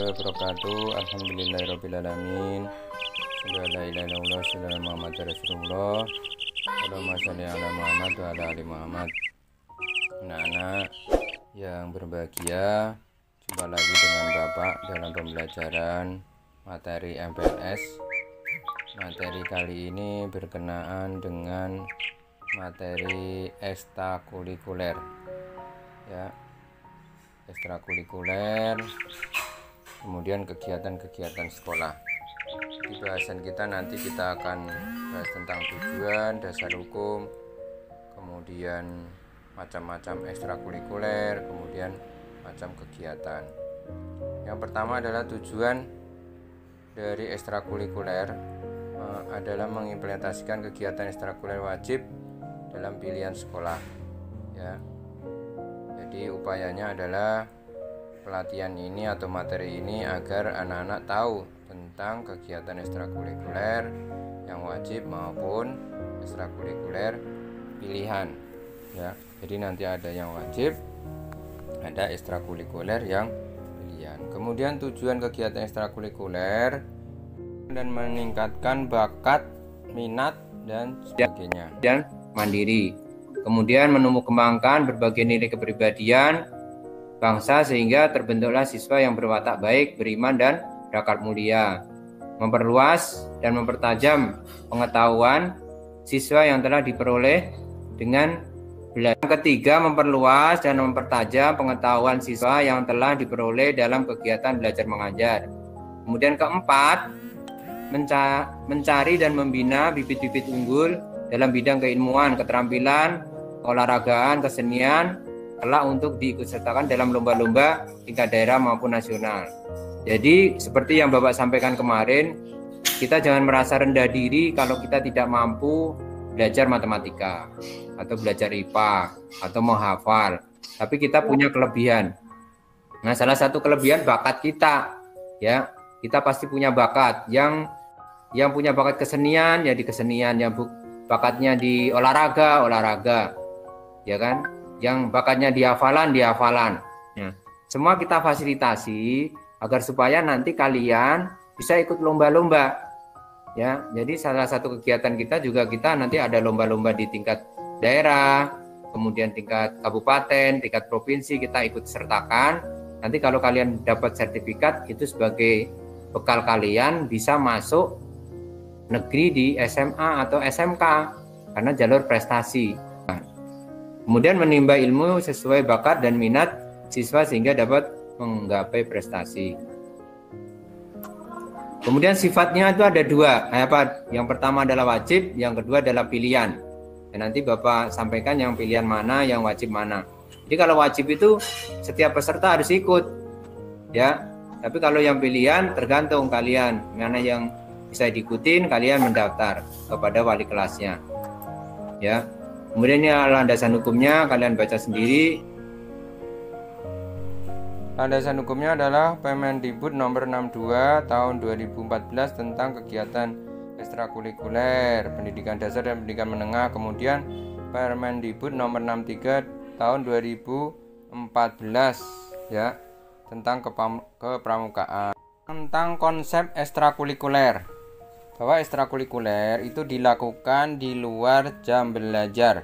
warahmatullahi wabarakatuh. Alhamdulillahirrabbilalamin. La ilaha illallah, sallallahu Muhammad Rasulullah. Allahumma sholli ala Muhammad wa ala ali Muhammad. Anak-anak yang berbahagia, jumpa lagi dengan Bapak dalam pembelajaran materi MPLS. Materi kali ini berkenaan dengan materi ekstrakurikuler, ya, ekstrakurikuler, kemudian kegiatan-kegiatan sekolah. Di bahasan kita nanti kita akan bahas tentang tujuan, dasar hukum, kemudian macam-macam ekstrakurikuler, kemudian macam kegiatan. Yang pertama adalah tujuan dari ekstrakurikuler adalah mengimplementasikan kegiatan ekstrakurikuler wajib dalam pilihan sekolah, ya. Jadi upayanya adalah pelatihan ini atau materi ini agar anak-anak tahu tentang kegiatan ekstrakurikuler yang wajib maupun ekstrakurikuler pilihan, ya. Jadi nanti ada yang wajib, ada ekstrakurikuler yang pilihan. Kemudian tujuan kegiatan ekstrakurikuler dan meningkatkan bakat, minat dan sebagainya, dan mandiri. Kemudian menumbuh kembangkan berbagai nilai kepribadian bangsa sehingga terbentuklah siswa yang berwatak baik, beriman dan berakhlak mulia. Memperluas dan mempertajam pengetahuan siswa yang telah diperoleh dengan belajar. Yang ketiga, memperluas dan mempertajam pengetahuan siswa yang telah diperoleh dalam kegiatan belajar mengajar. Kemudian keempat, mencari dan membina bibit-bibit unggul dalam bidang keilmuan, keterampilan, olahragaan, kesenian, kelak untuk diikutsertakan dalam lomba-lomba tingkat daerah maupun nasional. Jadi seperti yang Bapak sampaikan kemarin, kita jangan merasa rendah diri kalau kita tidak mampu belajar matematika atau belajar IPA atau menghafal, tapi kita punya kelebihan. Nah, salah satu kelebihan bakat kita, ya, kita pasti punya bakat. Yang punya bakat kesenian ya di kesenian, yang bakatnya di olahraga, ya kan? Yang bakatnya di hafalan, ya. Semua kita fasilitasi agar supaya nanti kalian bisa ikut lomba-lomba, ya. Jadi salah satu kegiatan kita juga, kita nanti ada lomba-lomba di tingkat daerah, kemudian tingkat kabupaten, tingkat provinsi, kita ikut sertakan. Nanti kalau kalian dapat sertifikat, itu sebagai bekal kalian bisa masuk negeri di SMA atau SMK karena jalur prestasi. Kemudian menimba ilmu sesuai bakat dan minat siswa sehingga dapat menggapai prestasi. Kemudian sifatnya itu ada dua, apa? Yang pertama adalah wajib, yang kedua adalah pilihan. Dan nanti Bapak sampaikan yang pilihan mana, yang wajib mana. Jadi kalau wajib itu setiap peserta harus ikut, ya. Tapi kalau yang pilihan tergantung kalian mana yang bisa diikutin, kalian mendaftar kepada wali kelasnya, ya. Kemudian ini landasan hukumnya, kalian baca sendiri. Landasan hukumnya adalah Permendikbud nomor 62 tahun 2014 tentang kegiatan ekstrakurikuler pendidikan dasar dan pendidikan menengah. Kemudian Permendikbud nomor 63 tahun 2014, ya, tentang kepramukaan. Tentang konsep ekstrakurikuler, bahwa ekstrakurikuler itu dilakukan di luar jam belajar,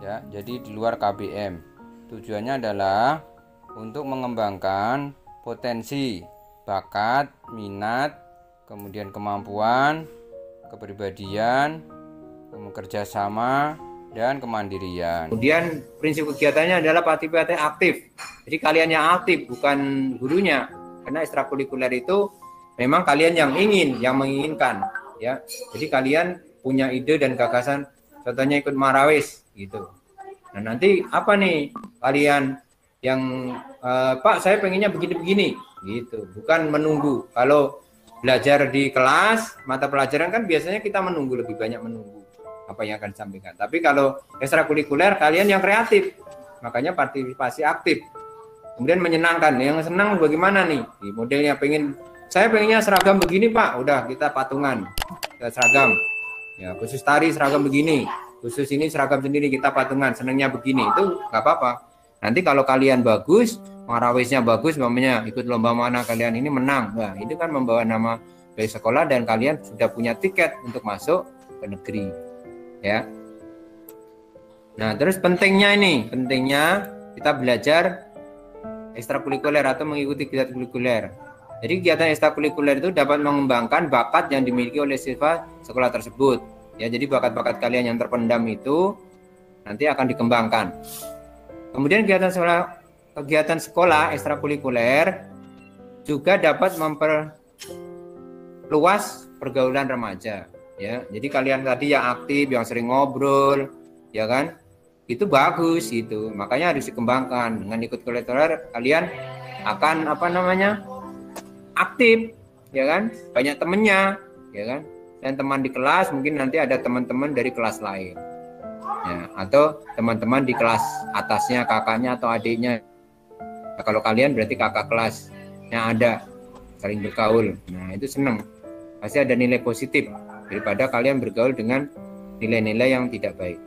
ya, jadi di luar KBM. Tujuannya adalah untuk mengembangkan potensi, bakat, minat, kemudian kemampuan, kepribadian, kerjasama, dan kemandirian. Kemudian prinsip kegiatannya adalah partisipasi aktif. Jadi kalian yang aktif, bukan gurunya. Karena ekstrakurikuler itu memang kalian yang menginginkan, ya. Jadi kalian punya ide dan gagasan, contohnya ikut marawis gitu. Nah, nanti apa nih kalian yang Pak, saya pengennya begini-begini gitu, bukan menunggu. Kalau belajar di kelas mata pelajaran kan biasanya kita menunggu, lebih banyak menunggu apa yang akan disampaikan. Tapi kalau ekstrakurikuler kalian yang kreatif, makanya partisipasi aktif. Kemudian menyenangkan, yang senang bagaimana nih? Di modelnya saya pengennya seragam begini Pak, udah kita patungan seragam. Ya, khusus tari seragam begini, khusus ini seragam sendiri kita patungan, senangnya begini, itu nggak apa-apa. Nanti kalau kalian bagus, marawisnya bagus, umpamanya ikut lomba mana kalian ini menang. Nah, itu kan membawa nama baik sekolah dan kalian sudah punya tiket untuk masuk ke negeri. Ya. Nah, terus pentingnya kita belajar ekstrakurikuler atau mengikuti kegiatan kurikuler. Jadi kegiatan ekstrakurikuler itu dapat mengembangkan bakat yang dimiliki oleh siswa sekolah tersebut. Ya, jadi bakat-bakat kalian yang terpendam itu nanti akan dikembangkan. Kemudian kegiatan sekolah ekstrakurikuler juga dapat memperluas pergaulan remaja. Ya, jadi kalian tadi yang aktif, yang sering ngobrol, ya kan, itu bagus itu. Makanya harus dikembangkan. Dengan ikut kurikuler kalian akan aktif, ya kan, banyak temennya, ya kan, dan teman di kelas mungkin nanti ada teman-teman dari kelas lain. Ya, atau teman-teman di kelas atasnya, kakaknya atau adiknya. Nah, kalau kalian berarti kakak kelasnya ada, saling bergaul. Nah, itu senang. Pasti ada nilai positif daripada kalian bergaul dengan nilai-nilai yang tidak baik.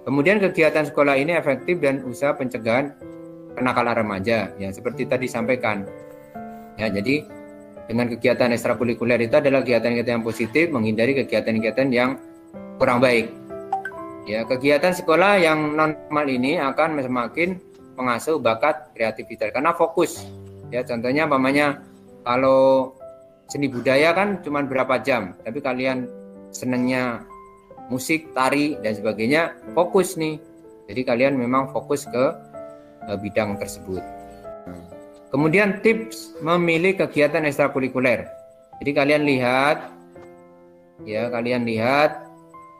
Kemudian kegiatan sekolah ini efektif dan usaha pencegahan kenakalan remaja, yang seperti tadi sampaikan. Ya, jadi dengan kegiatan ekstrakurikuler itu adalah kegiatan-kegiatan yang positif, menghindari kegiatan-kegiatan yang kurang baik. Ya, kegiatan sekolah yang normal ini akan semakin mengasuh bakat kreativitas karena fokus. Ya, contohnya kalau seni budaya kan cuma berapa jam, tapi kalian senangnya musik, tari dan sebagainya, fokus nih. Jadi kalian memang fokus ke bidang tersebut. Kemudian tips memilih kegiatan ekstrakurikuler. Jadi kalian lihat,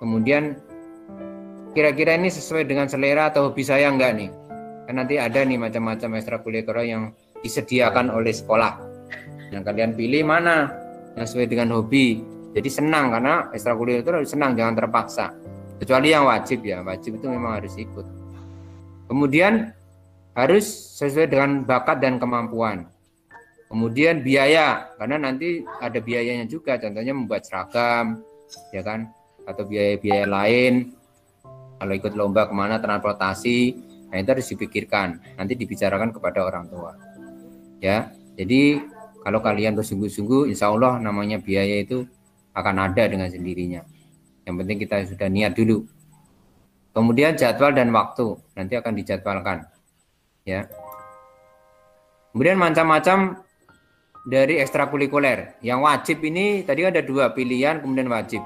kemudian kira-kira ini sesuai dengan selera atau hobi saya enggak nih? Kan nanti ada nih macam-macam ekstrakurikuler yang disediakan oleh sekolah. Yang kalian pilih mana yang sesuai dengan hobi. Jadi senang, karena ekstrakurikuler itu harus senang, jangan terpaksa. Kecuali yang wajib ya, wajib itu memang harus ikut. Kemudian harus sesuai dengan bakat dan kemampuan. Kemudian biaya, karena nanti ada biayanya juga, contohnya membuat seragam, ya kan, atau biaya-biaya lain. Kalau ikut lomba kemana, transportasi, nah itu harus dipikirkan, nanti dibicarakan kepada orang tua. Ya, jadi kalau kalian bersungguh-sungguh, insya Allah namanya biaya itu akan ada dengan sendirinya. Yang penting kita sudah niat dulu. Kemudian jadwal dan waktu nanti akan dijadwalkan. Ya. Kemudian macam-macam dari ekstrakurikuler. Yang wajib ini tadi ada 2 pilihan, kemudian wajib.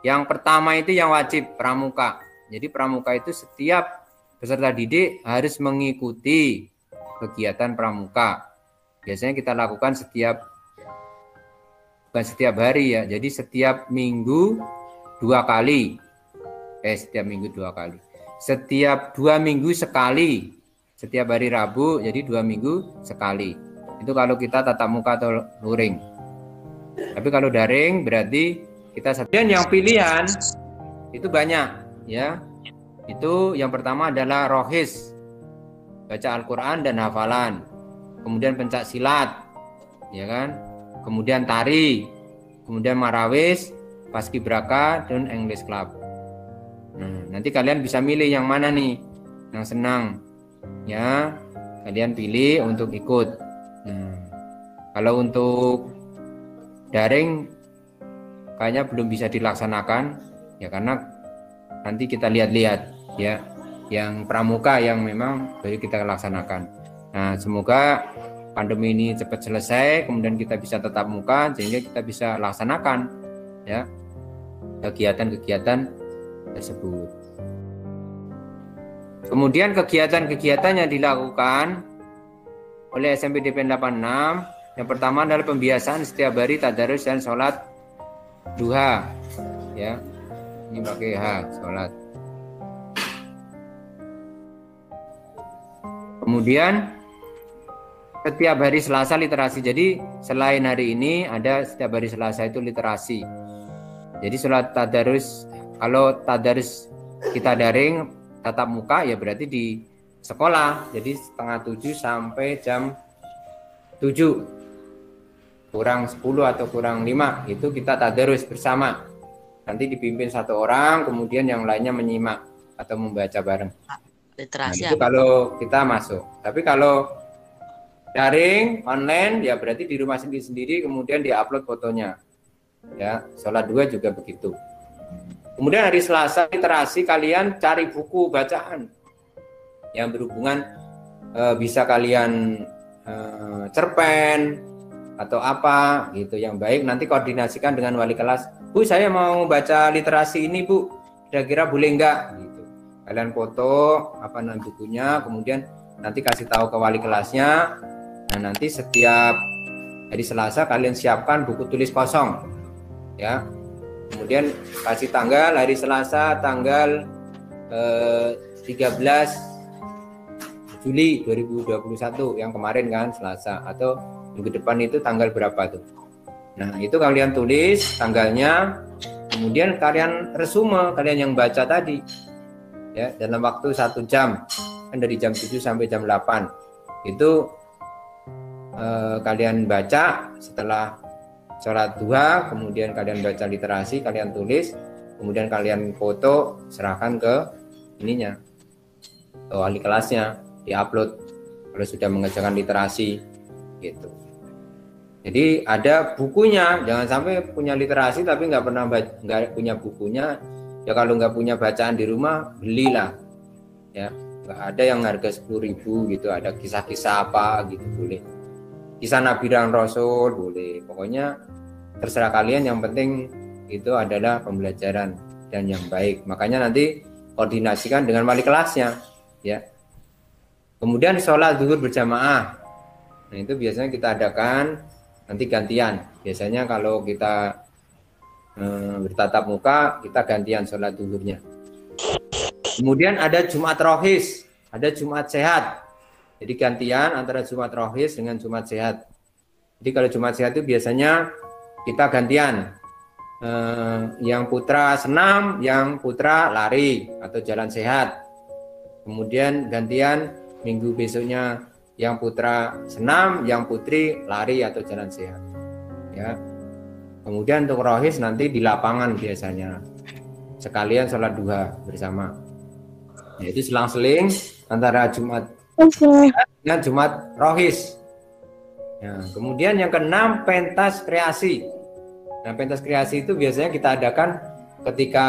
Yang pertama itu yang wajib, pramuka. Jadi pramuka itu setiap peserta didik harus mengikuti kegiatan pramuka. Biasanya kita lakukan bukan setiap hari ya, jadi setiap minggu 2 kali. Setiap minggu 2 kali. Setiap 2 minggu sekali. Setiap hari Rabu, jadi 2 minggu sekali. Itu kalau kita tatap muka atau luring. Tapi kalau daring berarti kita dan yang pilihan itu banyak. Ya, itu yang pertama adalah rohis, baca Al-Quran dan hafalan, kemudian pencak silat, ya kan, kemudian tari, kemudian marawis, paskibraka dan English Club. Nah, nanti kalian bisa milih yang mana nih, yang senang, ya, kalian pilih untuk ikut. Nah, kalau untuk daring kayaknya belum bisa dilaksanakan, ya karena nanti kita lihat-lihat ya yang pramuka yang memang baru kita laksanakan. Nah, semoga pandemi ini cepat selesai, kemudian kita bisa tatap muka sehingga kita bisa laksanakan ya kegiatan-kegiatan tersebut. Kemudian kegiatan-kegiatan yang dilakukan oleh SMP DPN 86, yang pertama adalah pembiasaan setiap hari tadarus dan sholat duha ya. Ini pakai sholat. Kemudian setiap hari Selasa literasi. Jadi selain hari ini ada setiap hari Selasa itu literasi. Jadi sholat tadarus, kalau tadarus kita daring tatap muka ya berarti di sekolah. Jadi 6:30 sampai jam 7 kurang 10 atau kurang 5 itu kita tadarus bersama. Nanti dipimpin 1 orang, kemudian yang lainnya menyimak atau membaca bareng. Literasi nah, itu kalau kita masuk. Tapi kalau daring, online, ya berarti di rumah sendiri-sendiri, kemudian diupload fotonya. Ya, sholat 2 juga begitu. Kemudian hari Selasa literasi, kalian cari buku bacaan yang berhubungan, bisa kalian cerpen atau apa gitu yang baik. Nanti koordinasikan dengan wali kelas. Bu, saya mau baca literasi ini, Bu. Kira-kira boleh enggak? Gitu. Kalian foto apa namanya bukunya, kemudian nanti kasih tahu ke wali kelasnya. Nah, nanti setiap hari Selasa kalian siapkan buku tulis kosong. Ya. Kemudian kasih tanggal hari Selasa tanggal 13 Juli 2021 yang kemarin kan Selasa, atau minggu depan itu tanggal berapa tuh. Nah, itu kalian tulis tanggalnya, kemudian kalian resume, kalian yang baca tadi ya dalam waktu 1 jam, kan dari jam 7 sampai jam 8 itu kalian baca setelah sholat duha, kemudian kalian baca literasi, kalian tulis, kemudian kalian foto, serahkan ke ininya, ke wali kelasnya, diupload kalau sudah mengerjakan literasi gitu. Jadi ada bukunya, jangan sampai punya literasi tapi nggak punya bukunya. Ya kalau nggak punya bacaan di rumah, belilah. Ya, nggak ada yang harga 10.000 gitu, ada kisah-kisah apa gitu boleh. Kisah Nabi dan Rasul boleh. Pokoknya terserah kalian, yang penting itu adalah pembelajaran dan yang baik. Makanya nanti koordinasikan dengan wali kelasnya, ya. Kemudian sholat zuhur berjamaah. Nah, itu biasanya kita adakan nanti gantian. Biasanya kalau kita bertatap muka, kita gantian sholat zuhurnya. Kemudian ada Jumat Rohis, ada Jumat Sehat. Jadi gantian antara Jumat Rohis dengan Jumat Sehat. Jadi kalau Jumat Sehat itu biasanya kita gantian. Yang putra senam, yang putra lari atau jalan sehat. Kemudian gantian minggu besoknya yang putra senam, yang putri lari atau jalan sehat. Ya. Kemudian untuk rohis nanti di lapangan biasanya. Sekalian sholat duha bersama. Yaitu selang-seling antara Jumat dengan Jumat Rohis. Ya, kemudian yang keenam pentas kreasi. Nah, pentas kreasi itu biasanya kita adakan ketika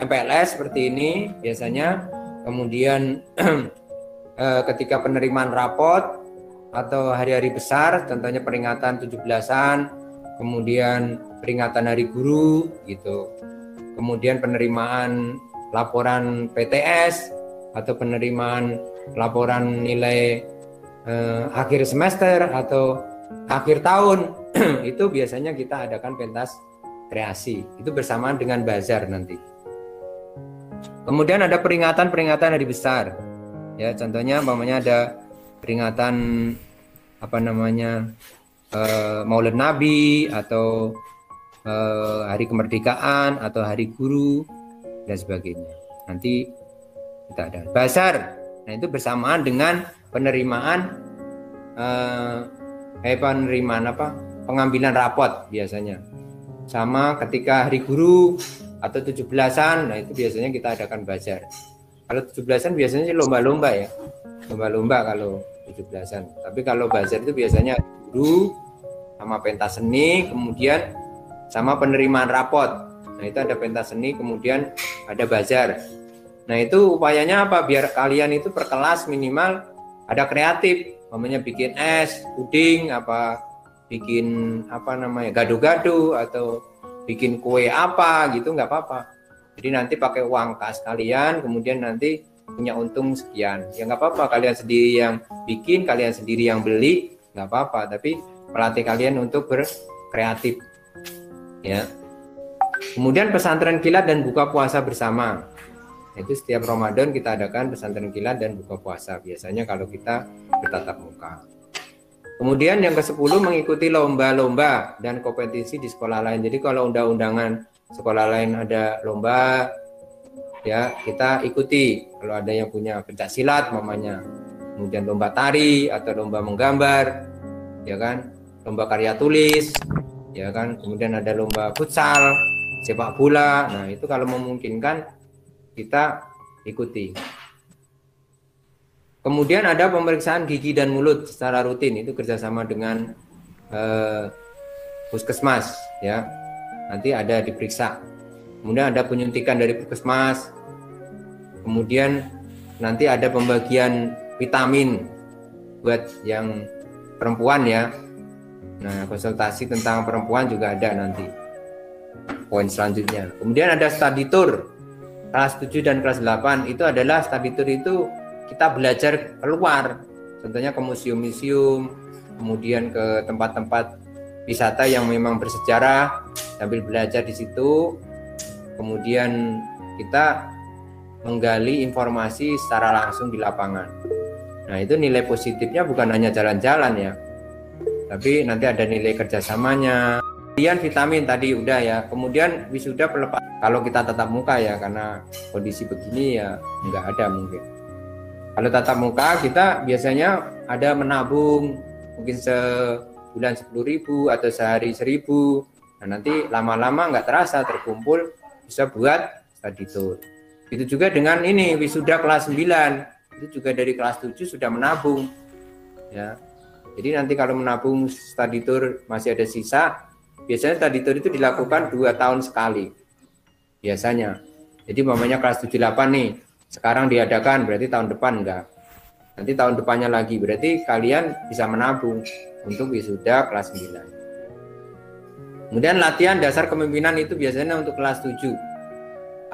MPLS seperti ini biasanya. Kemudian ketika penerimaan rapot atau hari-hari besar, contohnya peringatan 17-an, kemudian peringatan Hari Guru gitu. Kemudian penerimaan laporan PTS atau penerimaan laporan nilai akhir semester atau akhir tahun itu biasanya kita adakan pentas kreasi. Itu bersamaan dengan bazar nanti. Kemudian ada peringatan-peringatan hari besar. Ya, contohnya umpamanya ada peringatan apa namanya Maulid Nabi atau hari kemerdekaan atau hari guru dan sebagainya. Nanti kita ada bazar. Nah, itu bersamaan dengan penerimaan pengambilan rapot biasanya. Sama ketika hari guru atau 17-an, nah itu biasanya kita adakan bazar. Kalau 17-an biasanya sih lomba-lomba ya. Lomba-lomba kalau 17-an. Tapi kalau bazar itu biasanya guru sama pentas seni, kemudian sama penerimaan rapot. Nah, itu ada pentas seni, kemudian ada bazar. Nah, itu upayanya apa? Biar kalian itu per kelas minimal ada kreatif, namanya bikin es, puding, bikin gado-gado atau bikin kue apa gitu, nggak apa-apa. Jadi nanti pakai uang kas kalian, kemudian nanti punya untung sekian. Ya nggak apa-apa, kalian sendiri yang bikin, kalian sendiri yang beli, nggak apa-apa. Tapi pelatih kalian untuk berkreatif. Ya. Kemudian pesantren kilat dan buka puasa bersama. Itu setiap Ramadan kita adakan pesantren kilat dan buka puasa. Biasanya kalau kita bertatap muka. Kemudian yang ke-10 mengikuti lomba-lomba dan kompetisi di sekolah lain. Jadi kalau undang-undangan sekolah lain ada lomba, ya kita ikuti. Kalau ada yang punya pencak silat mamanya, kemudian lomba tari atau lomba menggambar, ya kan, lomba karya tulis, ya kan, kemudian ada lomba futsal, sepak bola. Nah, itu kalau memungkinkan kita ikuti. Kemudian ada pemeriksaan gigi dan mulut secara rutin, itu kerjasama dengan puskesmas ya. Nanti ada diperiksa. Kemudian ada penyuntikan dari puskesmas. Kemudian nanti ada pembagian vitamin buat yang perempuan ya. Nah, konsultasi tentang perempuan juga ada nanti. Poin selanjutnya. Kemudian ada study tour. Kelas 7 dan kelas 8 itu adalah study tour itu kita belajar keluar. Contohnya ke museum-museum, kemudian ke tempat-tempat wisata yang memang bersejarah sambil belajar di situ. Kemudian kita menggali informasi secara langsung di lapangan. Nah, itu nilai positifnya bukan hanya jalan-jalan ya, tapi nanti ada nilai kerjasamanya. Kemudian vitamin tadi udah ya. Kemudian wisuda pelepas. Kalau kita tatap muka ya, karena kondisi begini ya nggak ada mungkin. Kalau tatap muka kita biasanya ada menabung mungkin sebulan 10.000 atau sehari 1.000. Nah, nanti lama-lama nggak terasa terkumpul bisa buat study tour. Itu juga dengan ini wisuda kelas 9 itu juga dari kelas 7 sudah menabung ya. Jadi nanti kalau menabung study tour masih ada sisa, biasanya study tour itu dilakukan 2 tahun sekali biasanya. Jadi umpamanya kelas 7-8 nih sekarang diadakan, berarti tahun depan enggak, nanti tahun depannya lagi, berarti kalian bisa menabung untuk wisuda kelas 9. Kemudian latihan dasar kepemimpinan itu biasanya untuk kelas 7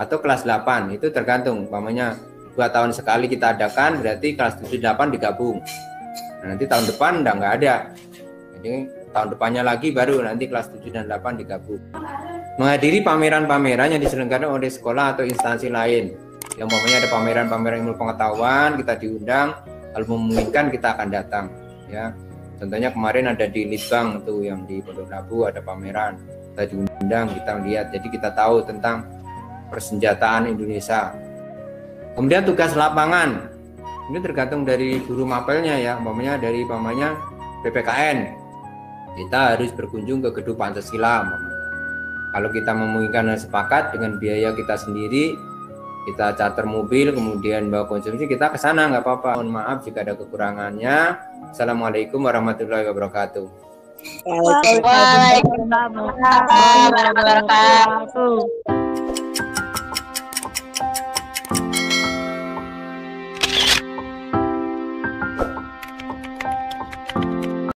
atau kelas 8, itu tergantung. Umpamanya 2 tahun sekali kita adakan, berarti kelas 7-8 digabung. Nah, nanti tahun depan nggak ada. Jadi tahun depannya lagi baru nanti kelas 7 dan 8 digabung. Menghadiri pameran-pameran yang diselenggarakan oleh sekolah atau instansi lain. Yang umpamanya ada pameran-pameran ilmu pengetahuan, kita diundang, kalau memungkinkan kita akan datang ya. Contohnya kemarin ada di Litbang tuh yang di Pondok Labu ada pameran, kita diundang, kita lihat, jadi kita tahu tentang persenjataan Indonesia. Kemudian tugas lapangan, ini tergantung dari guru mapelnya ya, umpamanya dari PPKN, kita harus berkunjung ke Gedung Pancasila umpamanya. Kalau kita memungkinkan dan sepakat dengan biaya kita sendiri, kita charter mobil kemudian bawa konsumsi, kita ke sana nggak apa-apa. Mohon maaf jika ada kekurangannya. Assalamualaikum warahmatullahi wabarakatuh. Waalaikumsalam warahmatullahi wabarakatuh.